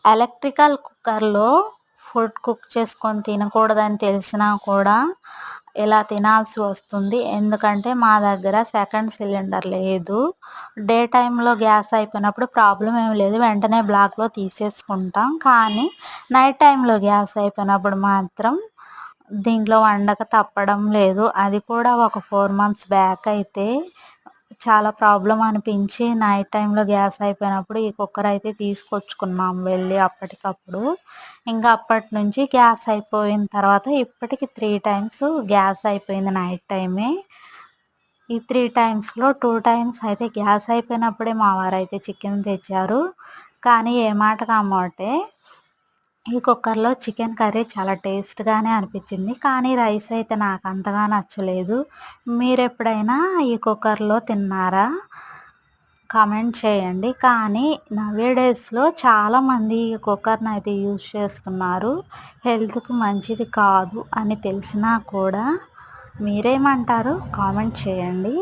Electrical కుక్కర్‌లో food cook చేసుకొని తినకూడదని తెలిసినా కూడా ఇలా తినాల్సి వస్తుంది. ఎందుకంటే మా దగ్గర సెకండ్ సిలిండర్ లేదు. డే టైమ్‌లో గ్యాస్ అయిపోయినప్పుడు ప్రాబ్లమ్ ఏమి లేదు. వెంటనే బ్లాక్‌లో తీసేసుకుంటాం. కానీ నైట్ టైమ్‌లో గ్యాస్ అయిపోయినప్పుడు మాత్రం దీంట్లో వండక తప్పడం లేదు. అది కూడా ఒక 4 మంత్స్ బ్యాక్ అయితే చాలా ప్రాబ్లమ్ అనిపించి నైట్ టైమ్‌లో గ్యాస్ అయిపోయినప్పుడు ఈ కుక్కర్ అయితే తీసుకొచ్చుకున్నాం వెళ్ళి అప్పటికప్పుడు. ఇంకా అప్పటినుంచి గ్యాస్ అయిపోయిన తర్వాత ఇప్పటికి 3 టైమ్స్ గ్యాస్ అయిపోయింది నైట్ టైమే. ఈ 3 టైమ్స్‌లో 2 టైమ్స్ అయితే గ్యాస్ అయిపోయినప్పుడే మా వారైతే చికెన్ తెచ్చారు. కానీ ఏ మాటకి ఆ మాటే ఈ కుక్కర్‌లో చికెన్ కర్రీ చాలా టేస్ట్‌గానే అనిపించింది. కానీ రైస్ అయితే నాకు అంతగా నచ్చలేదు. మీరెప్పుడైనా ఈ కుక్కర్‌లో తిన్నారా? కామెంట్ చేయండి. కానీ నౌఏడేస్‌లో చాలామంది ఈ కుక్కర్‌ని అయితే యూజ్ చేస్తున్నారు. హెల్త్‌కి మంచిది కాదు అని తెలిసినా కూడా మీరేమంటారు? కామెంట్ చేయండి.